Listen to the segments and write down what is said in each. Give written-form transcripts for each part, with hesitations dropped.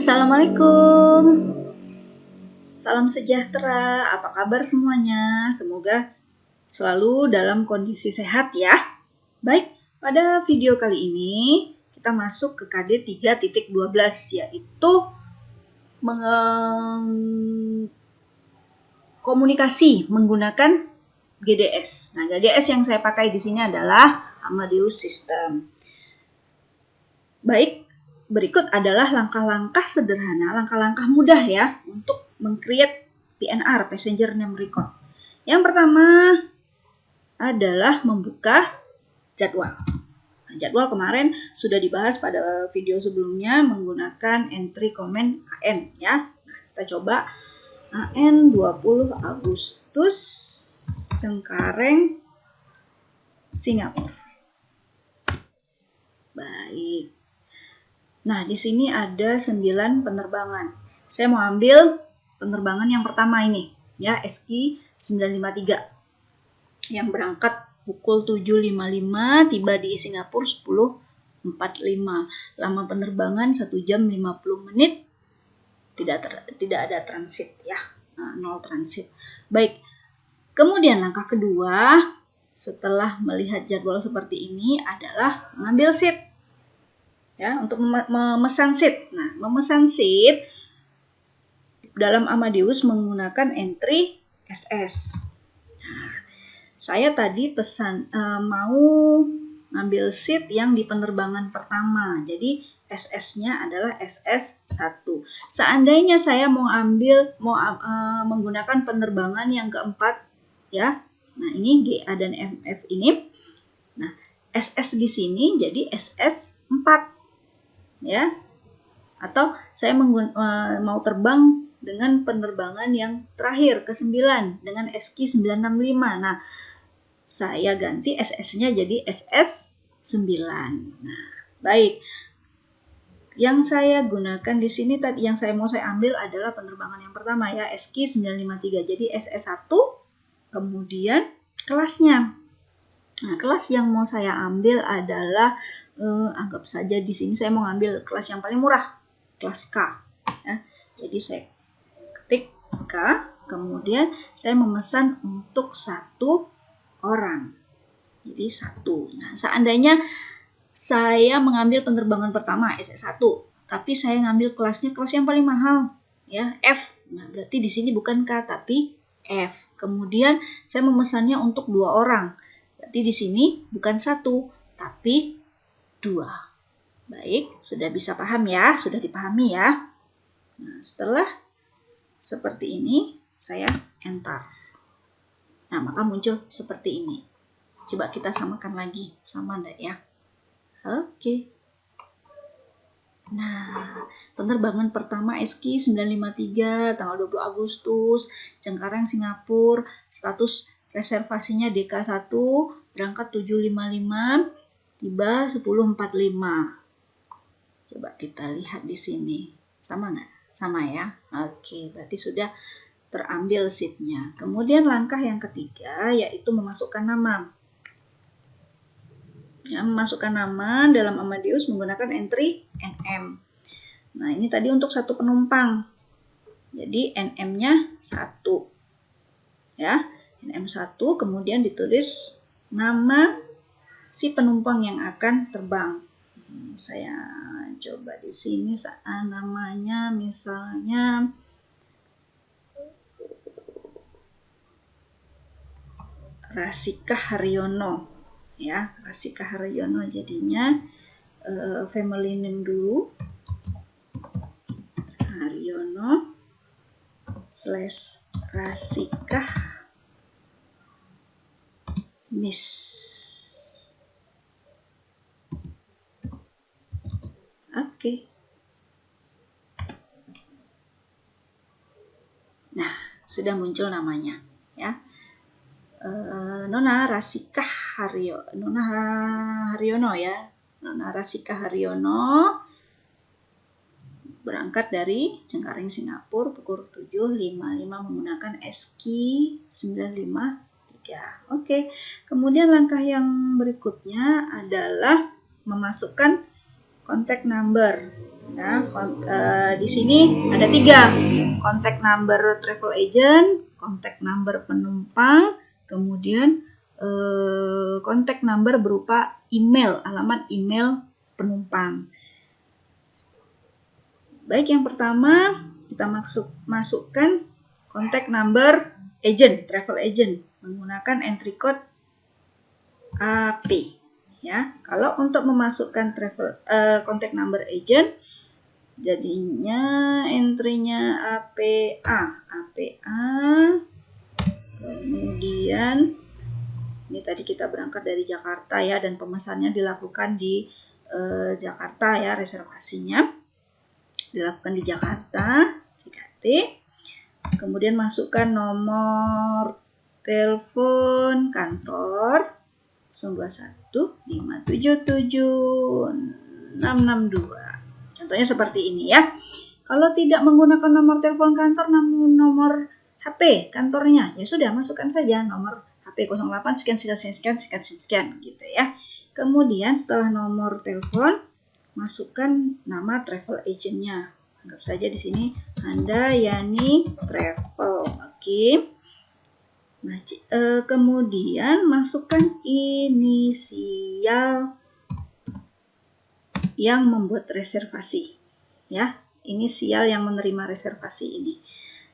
Assalamualaikum. Salam sejahtera. Apa kabar semuanya? Semoga selalu dalam kondisi sehat ya. Baik, pada video kali ini kita masuk ke KD 3.12 yaitu komunikasi menggunakan GDS. Nah, GDS yang saya pakai di sini adalah Amadeus System. Baik, berikut adalah langkah-langkah sederhana, langkah-langkah mudah ya untuk meng-create PNR, Passenger Name Record. Yang pertama adalah membuka jadwal. Nah, jadwal kemarin sudah dibahas pada video sebelumnya menggunakan entry command AN ya. Nah, kita coba AN 20 Agustus Cengkareng Singapura. Baik. Nah, di sini ada 9 penerbangan. Saya mau ambil penerbangan yang pertama ini, ya, SQ 953. Yang berangkat pukul 7.55, tiba di Singapura 10.45. Lama penerbangan 1 jam 50 menit. Tidak ada transit ya. 0 transit. Baik. Kemudian langkah kedua, setelah melihat jadwal seperti ini adalah mengambil seat. Ya, untuk memesan seat. Nah, memesan seat dalam Amadeus menggunakan entry SS. Nah, saya tadi mau ngambil seat yang di penerbangan pertama. Jadi SS-nya adalah SS1. Seandainya saya mau menggunakan penerbangan yang keempat ya. Nah, ini GA dan MF ini. Nah, SS di sini jadi SS4. Ya, atau saya mau terbang dengan penerbangan yang terakhir ke-9 dengan SQ 965. Nah, saya ganti SS-nya jadi SS9. Nah, baik. Yang saya gunakan di sini tadi yang saya ambil adalah penerbangan yang pertama ya, SQ 953. Jadi SS1 kemudian kelasnya. Nah, kelas yang mau saya ambil adalah anggap saja di sini saya mau ambil kelas yang paling murah, kelas K. Ya. Jadi saya ketik K, kemudian saya memesan untuk 1 orang. Jadi 1. Nah, seandainya saya mengambil penerbangan pertama SS1, tapi saya ngambil kelas yang paling mahal, ya F. Nah, berarti di sini bukan K tapi F. Kemudian saya memesannya untuk 2 orang. Berarti di sini bukan 1 tapi 2. Baik, sudah bisa paham ya? Sudah dipahami ya? Nah, setelah seperti ini, saya enter. Nah, maka muncul seperti ini. Coba kita samakan lagi. Sama enggak ya? Oke. Nah, penerbangan pertama SQ 953, tanggal 20 Agustus, Cengkareng, Singapura, status reservasinya DK1, berangkat 7.55, tiba 10.45. Coba kita lihat di sini. Sama nggak? Sama ya? Oke, berarti sudah terambil seatnya. Kemudian langkah yang ketiga yaitu memasukkan nama. Ya, memasukkan nama dalam Amadeus menggunakan entry NM. Nah, ini tadi untuk 1 penumpang. Jadi NM-nya 1. Ya, NM1 kemudian ditulis nama si penumpang yang akan terbang. Saya coba di sini namanya misalnya Rasika Haryono. Ya, Rasika Haryono jadinya family name dulu. Haryono / Rasika Miss. Oke. Nah, sudah muncul namanya ya. Nona Rasika Haryono ya. Nona Rasika Haryono berangkat dari Cengkareng, Singapura pukul 7.55 menggunakan SQ 953. Oke. Kemudian langkah yang berikutnya adalah memasukkan contact number. Nah, di sini ada 3, kontak number travel agent, kontak number penumpang, kemudian kontak number berupa email, alamat email penumpang. Baik, yang pertama kita masukkan kontak number agent, travel agent menggunakan entry code AP. Ya, kalau untuk memasukkan kontak number agent, jadinya entry-nya APA, kemudian ini tadi kita berangkat dari Jakarta ya, dan pemesannya dilakukan di Jakarta ya, reservasinya dilakukan di Jakarta, 3T. Kemudian masukkan nomor telepon kantor 021 577 662. Contohnya seperti ini ya. Kalau tidak menggunakan nomor telepon kantor namun nomor HP kantornya, ya sudah masukkan saja nomor HP 08 sekian gitu ya. Kemudian setelah nomor telepon masukkan nama travel agentnya. Anggap saja di sini Handayani Travel. Oke. Nah, kemudian masukkan inisial yang membuat reservasi, ya, inisial yang menerima reservasi ini.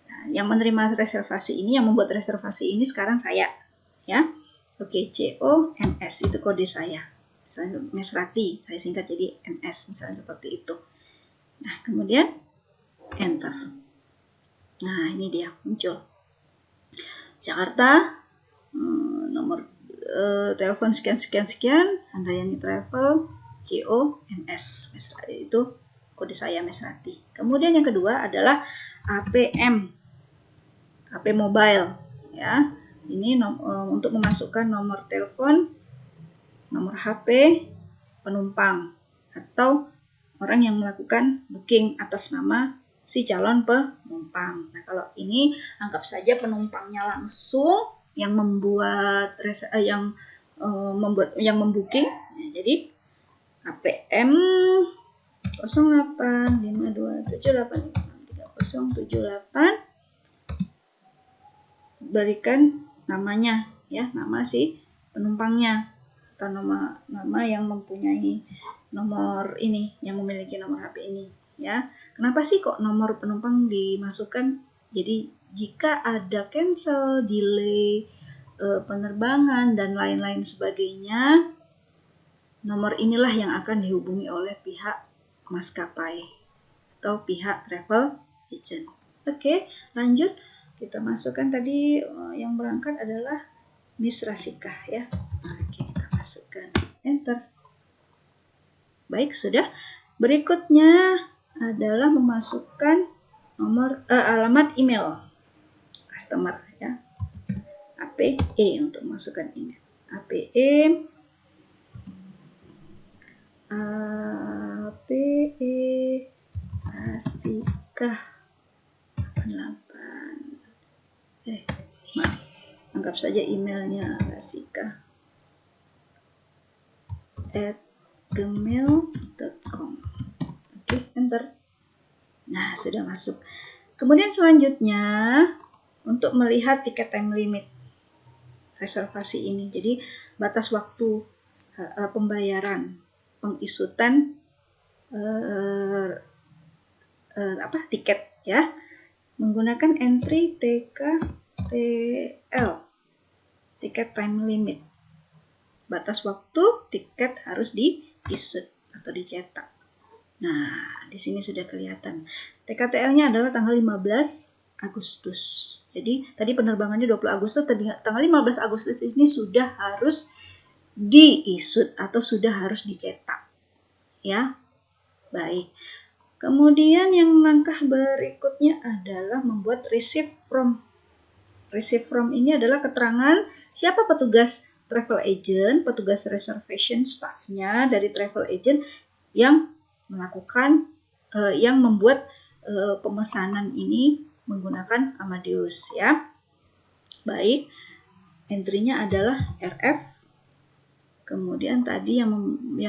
Nah, yang menerima reservasi ini, yang membuat reservasi ini sekarang saya, ya. Oke, CONS itu kode saya. Misalnya Mesrati, saya singkat jadi NS, misalnya seperti itu. Nah, kemudian enter. Nah, ini dia muncul. Jakarta, nomor telepon sekian, Handayani Travel, CONS, Mesrati, itu kode saya Mesrati. Kemudian yang kedua adalah APM, AP mobile, ya. Ini untuk memasukkan nomor telepon, nomor HP penumpang atau orang yang melakukan booking atas nama si calon penumpang. Nah, kalau ini anggap saja penumpangnya langsung yang membuat yang membooking. Nah, jadi APM 0857853078 berikan namanya, ya, nama si penumpangnya atau nama yang mempunyai nomor ini, yang memiliki nomor HP ini, ya. Kenapa sih kok nomor penumpang dimasukkan? Jadi jika ada cancel, delay penerbangan dan lain-lain sebagainya, nomor inilah yang akan dihubungi oleh pihak maskapai atau pihak travel agent. Oke, lanjut. Kita masukkan tadi yang berangkat adalah Miss Rasika, ya. Oke, kita masukkan, enter. Baik, sudah. Berikutnya adalah memasukkan nomor alamat email customer, ya. APE untuk masukkan email. APE Rasika 88. Anggap saja emailnya Rasika @gmail.com. Oke, enter. Nah, sudah masuk. Kemudian selanjutnya untuk melihat tiket time limit reservasi ini. Jadi batas waktu pembayaran, pengisutan tiket, ya, menggunakan entry TKTL, tiket time limit. Batas waktu tiket harus diisut atau dicetak. Nah, di sini sudah kelihatan. TKTL-nya adalah tanggal 15 Agustus. Jadi tadi penerbangannya 20 Agustus, tanggal 15 Agustus ini sudah harus diisut atau sudah harus dicetak. Ya. Baik. Kemudian yang langkah berikutnya adalah membuat receipt form. Receipt form ini adalah keterangan siapa petugas travel agent, petugas reservation staffnya dari travel agent yang melakukan, yang membuat pemesanan ini menggunakan Amadeus, ya. Baik, entry-nya adalah RF. Kemudian tadi yang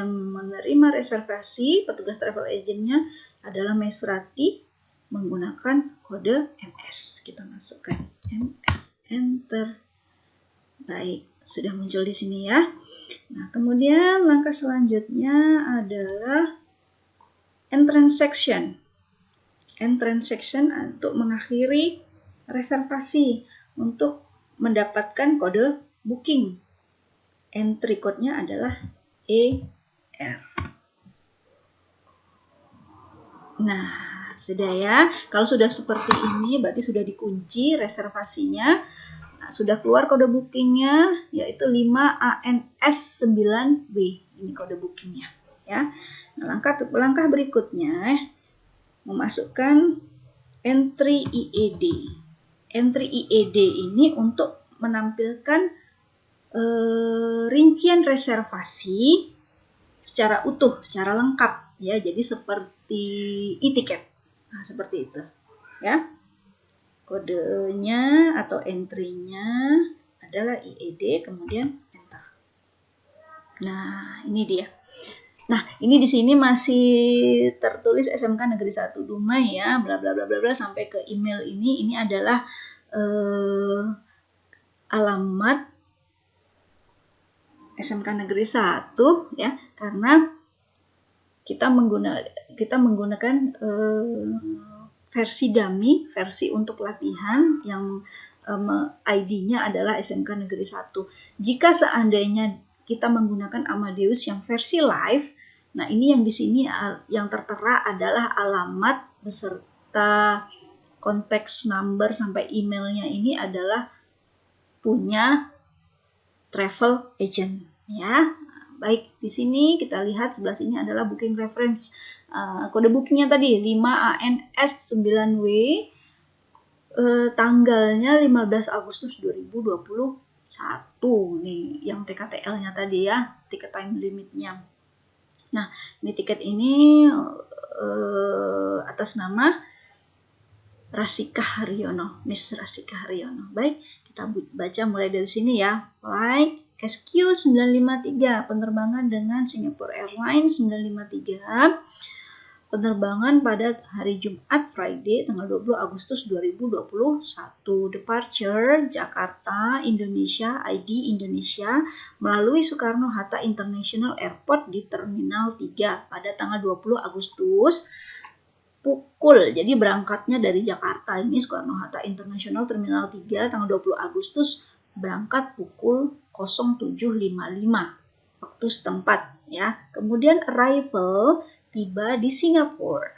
menerima reservasi, petugas travel agent-nya adalah Mesrati menggunakan kode MS. Kita masukkan MS, enter. Baik, sudah muncul di sini ya. Nah, kemudian langkah selanjutnya adalah end transaction. End transaction untuk mengakhiri reservasi untuk mendapatkan kode booking. Entry code-nya adalah ER. Nah, sudah ya. Kalau sudah seperti ini berarti sudah dikunci reservasinya. Nah, sudah keluar kode bookingnya yaitu 5ANS9W. Ini kode bookingnya ya. Nah, langkah berikutnya memasukkan entry IED. Entry IED ini untuk menampilkan rincian reservasi secara utuh, secara lengkap ya. Jadi seperti e-tiket. Nah, seperti itu ya. Kodenya atau entry-nya adalah IED, kemudian enter. Nah, ini dia. Nah, ini di sini masih tertulis SMK Negeri 1 Dumai ya, bla bla bla bla bla sampai ke email ini. Ini adalah alamat SMK Negeri 1 ya, karena kita menggunakan versi dummy, versi untuk latihan yang ID-nya adalah SMK Negeri 1. Jika seandainya kita menggunakan Amadeus yang versi live, nah ini yang di sini yang tertera adalah alamat beserta konteks number sampai emailnya ini adalah punya travel agent ya. Baik, di sini kita lihat sebelah sini adalah booking reference. Kode bookingnya tadi 5ANS9W, tanggalnya 15 Agustus 2021 nih yang TKTL-nya tadi ya, tiket time limitnya. Nah, ini tiket ini atas nama Rasika Haryono, Miss Rasika Haryono. Baik, kita baca mulai dari sini ya. Flight SQ953, penerbangan dengan Singapore Airlines 953, penerbangan pada hari Jumat Friday tanggal 20 Agustus 2021, departure Jakarta, Indonesia, ID Indonesia, melalui Soekarno-Hatta International Airport di Terminal 3 pada tanggal 20 Agustus pukul, jadi berangkatnya dari Jakarta ini Soekarno-Hatta International Terminal 3 tanggal 20 Agustus berangkat pukul 07.55 waktu setempat ya. Kemudian arrival tiba di Singapore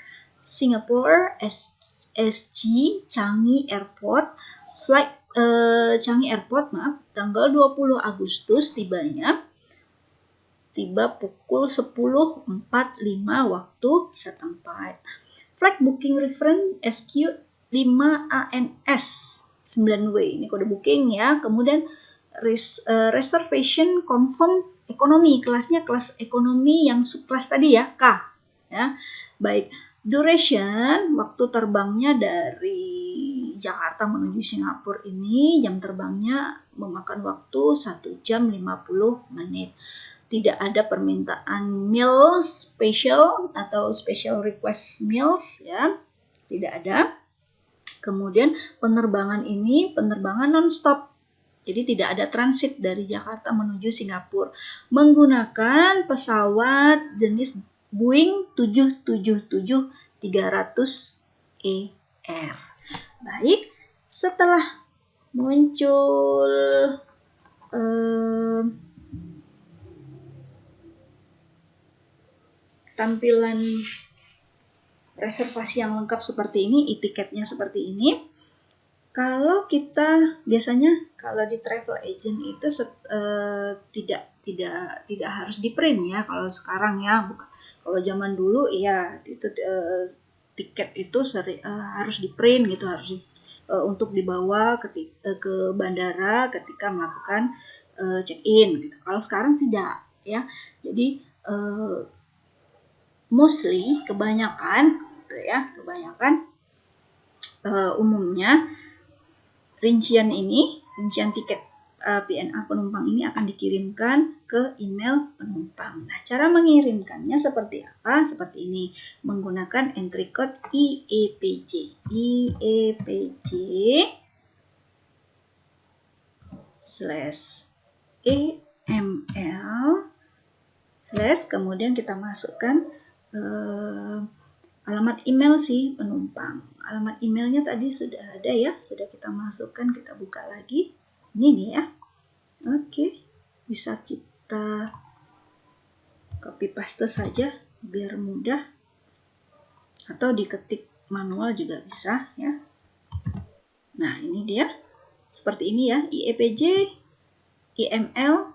SG Changi Airport, flight Changi Airport tanggal 20 Agustus tiba pukul 10.45 waktu setempat. Flight booking reference SQ 5ANS 9W, ini kode booking ya. Kemudian reservation confirm ekonomi, kelasnya kelas ekonomi yang subkelas tadi ya, K ya. Baik, duration waktu terbangnya dari Jakarta menuju Singapura ini jam terbangnya memakan waktu 1 jam 50 menit. Tidak ada permintaan meal special atau special request meals ya, tidak ada. Kemudian penerbangan ini penerbangan non-stop, jadi tidak ada transit dari Jakarta menuju Singapura menggunakan pesawat jenis Boeing 777-300ER. Baik, setelah muncul tampilan reservasi yang lengkap seperti ini, e-tiketnya seperti ini. Kalau kita biasanya kalau di travel agent itu tidak harus di print ya. Kalau sekarang ya, kalau zaman dulu ya itu tiket itu harus di print gitu, harus untuk dibawa ke bandara ketika melakukan check-in gitu. Kalau sekarang tidak ya. Jadi mostly kebanyakan umumnya rincian tiket PNR penumpang ini akan dikirimkan ke email penumpang. Nah, cara mengirimkannya seperti apa? Seperti ini, menggunakan entry code IEPJ. IEPJ /EML / kemudian kita masukkan alamat email si penumpang. Alamat emailnya tadi sudah ada ya, sudah kita masukkan, kita buka lagi. Ini nih ya. Oke, bisa kita copy paste saja biar mudah, atau diketik manual juga bisa ya. Nah, ini dia. Seperti ini ya, IEPJ IML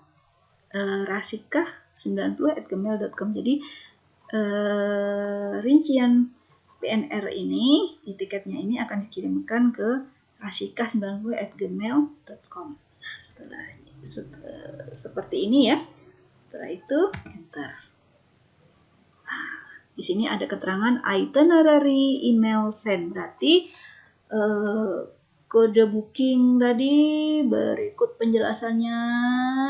rasika90@gmail.com. Jadi rincian PNR ini, tiketnya ini akan dikirimkan ke rasika90@gmail.com. Nah, seperti ini ya. Setelah itu enter. Nah, di sini ada keterangan itinerary email send, berarti kode booking tadi berikut penjelasannya,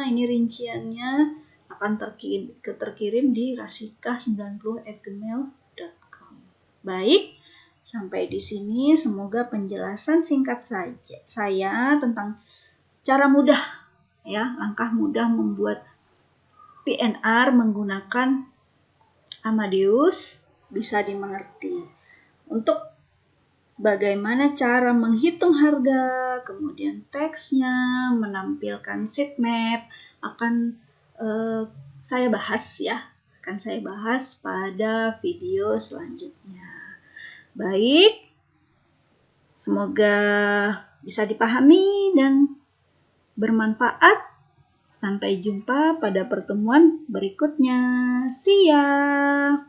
ini rinciannya akan terkirim di rasika90@gmail.com. Baik, sampai di sini semoga penjelasan singkat saya tentang cara mudah ya, langkah mudah membuat PNR menggunakan Amadeus bisa dimengerti. Untuk bagaimana cara menghitung harga, kemudian teksnya, menampilkan sitemap, akan saya bahas ya, pada video selanjutnya. Baik, semoga bisa dipahami dan bermanfaat. Sampai jumpa pada pertemuan berikutnya. See ya!